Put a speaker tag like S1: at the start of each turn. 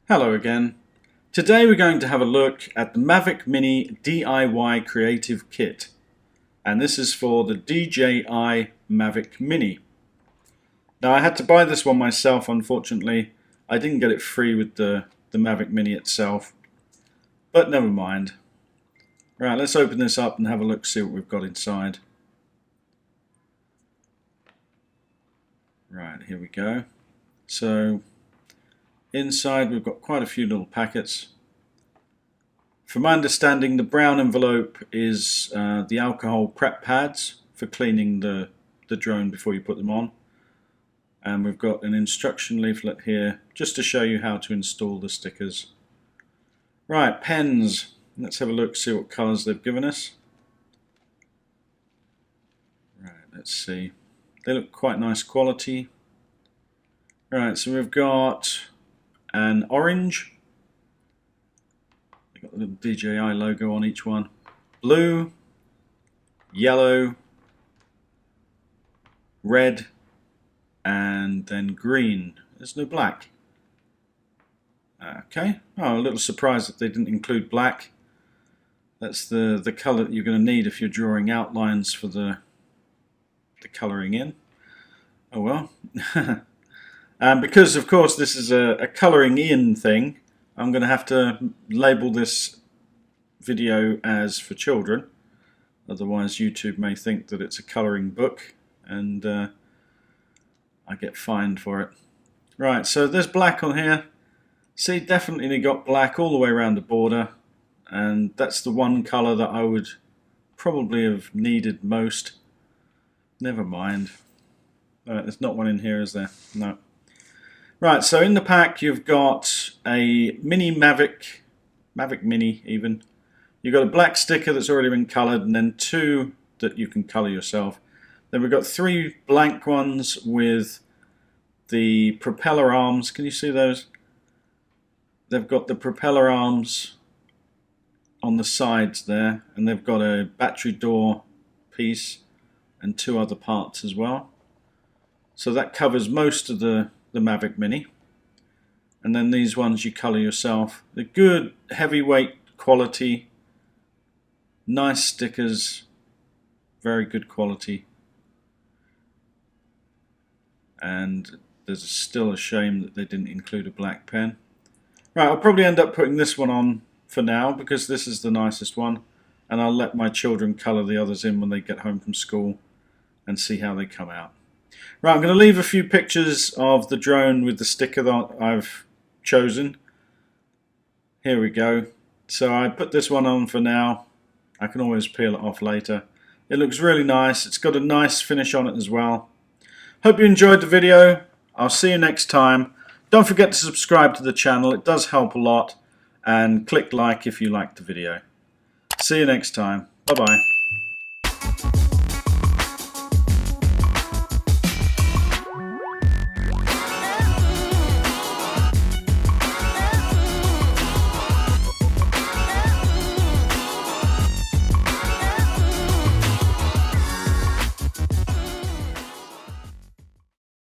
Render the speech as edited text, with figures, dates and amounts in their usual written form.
S1: Hello again. Today we're going to have a look at the Mavic Mini DIY Creative Kit, and this is for the DJI Mavic Mini. Now I had to buy this one myself, unfortunately. I didn't get it free with the Mavic Mini itself, but never mind. Right, let's open this up and have a look, see what we've got inside. Right, here we go. So inside we've got quite a few little packets. From my understanding, the brown envelope is the alcohol prep pads for cleaning the drone before you put them on. And we've got an instruction leaflet here just to show you how to install the stickers. Right, pens. Let's have a look, see what colours they've given us. Right, let's see. They look quite nice quality. Right, so we've got an orange. We've got the little DJI logo on each one. Blue, yellow, red, and then green. There's no black. Okay. Oh, a little surprised that they didn't include black. That's the colour that you're going to need if you're drawing outlines for the colouring in. Oh well. Because of course this is a colouring in thing, I'm going to have to label this video as for children. Otherwise YouTube may think that it's a colouring book and I get fined for it. Right, so there's black on here. See, definitely they got black all the way around the border, and that's the one colour that I would probably have needed most. Never mind. Right, there's not one in here, is there? No. Right, so in the pack you've got a mini Mavic Mini even. You've got a black sticker that's already been coloured, and then two that you can colour yourself. Then we've got three blank ones with the propeller arms. Can you see those? They've got the propeller arms on the sides there, and they've got a battery door piece and two other parts as well. So that covers most of the Mavic Mini. And then these ones you colour yourself. They're good heavyweight quality, nice stickers, very good quality. And there's still a shame that they didn't include a black pen. Right, I'll probably end up putting this one on for now because this is the nicest one, and I'll let my children colour the others in when they get home from school and see how they come out. Right, I'm going to leave a few pictures of the drone with the sticker that I've chosen. Here we go. So I put this one on for now. I can always peel it off later. It looks really nice. It's got a nice finish on it as well. Hope you enjoyed the video. I'll see you next time. Don't forget to subscribe to the channel. It does help a lot. And click like if you liked the video. See you next time. Bye-bye.